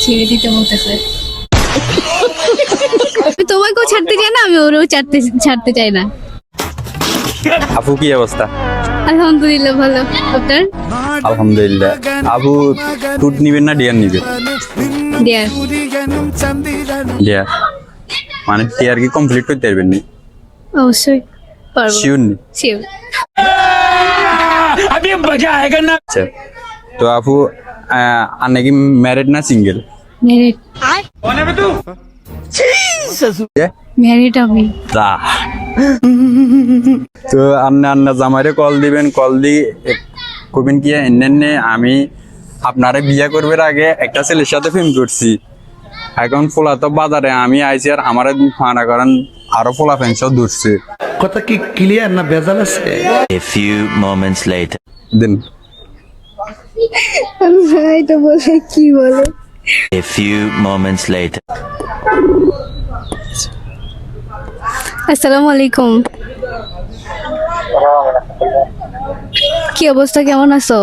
ছেড়ে দিতে বলতেছে। আমি তোমাকেও ছাড়তে চাই না, আমি ওরেও ছাড়তে চাই না। আপু কি অবস্থা? আলহামদুলিল্লাহ ভালো, আপনার? আলহামদুলিল্লাহ। আপু টুট নিবেন না ডিয়ার নিবেন? ডিয়ার। ডিয়ার মানে ডিয়ার কি কমপ্লিট করতে পারবেন নি? অবশ্যই পারবো। শিওর নি? শিওর। আচ্ছা, তো আপু আপনি কি ম্যারিড না সিঙ্গেল? ম্যারিড। ম্যারিড আমি। তো আপনি জামাইরে কল দিবেন, কল দি কবেন কি এনে আমি আপনারে বিয়ে করবার আগে একটা ছেলের সাথে প্রেম করছি, এখন ফোলা তো বাজারে আমি আইছি আর আমার ফানা করেন আরো ফোলা ফ্যান্সও দূরছে। কথা কি ক্লিয়ার না ভেজাল আছে? A few moments later. দিন এটা বলে কি বলে? A few moments later. আসসালামু আলাইকুম। কি অবস্থা, কেমন আছো?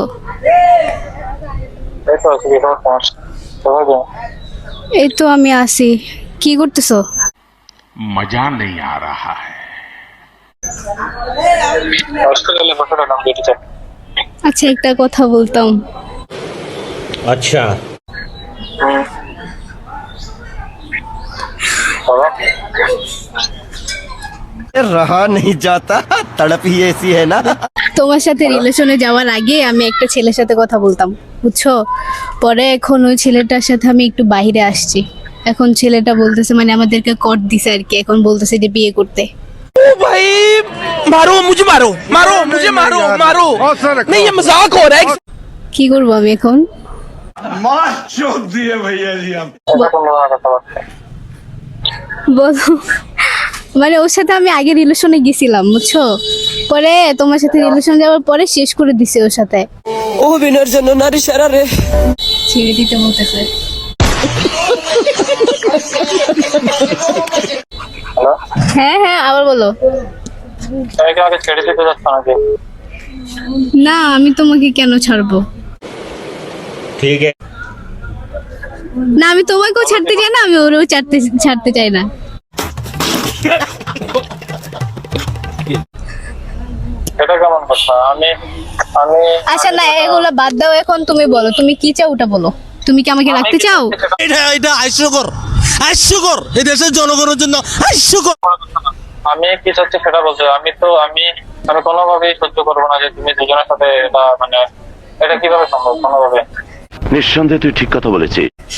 এই তো আমি আছি। কি করতেছো? मजा नहीं आ रहा है। আচ্ছা, একটা কথা বলতাম। अच्छा रहा नहीं जाता, तड़प ही ऐसी है ना। তোমার সাথে রিলেশনে যাওয়ার আগে আমি একটা ছেলের সাথে কথা বলতাম, বুঝছো? পরে এখন ওই ছেলেটার সাথে আমি একটু বাইরে আসছি। এখন ছেলেটা বলতেছে, মানে আমাদেরকে কর দিছে আর কি, এখন বলতেছে যে বিয়ে করতে। भाई मारो मुझे, मारो मारो मुझे, मारो मारो, नहीं ये मजाक हो रहा है। কি করবো আমি এখন? বলো। মানে ওর সাথে আমি আগে রিলেশনে গেছিলাম, বুঝছো? পরে তোমার সাথে রিলেশন যাওয়ার পরে শেষ করে দিছে ওর সাথে। ও বিনার জন্য নারী সারা রে ছেড়ে দিতে বলতেছে। হ্যাঁ হ্যাঁ, আবার বলো। না, আমি তোমাকে কেন ছাড়বো? ठीक है। না, আমি তোমাকেও ছাড়তে চাই না, আমি ওরেও ছাড়তে চাই না। আচ্ছা না, এগুলো বাদ দাও, এখন তুমি বলো তুমি কি চাও, ওটা বলো। তুমি কি আমাকে রাখতে চাও? এটা হাস্যকর, হাস্যকর এই দেশের জনগণের জন্য হাস্যকর। আমি কি চাচ্ছি সেটা বলতে, আমি কোনোভাবেই সহ্য করবো না যে তুমি দুজনের সাথে এটা, মানে এটা কিভাবে সম্ভব কোনোভাবে। নিঃসন্দেহে তুই ঠিক কথা বলেছিস।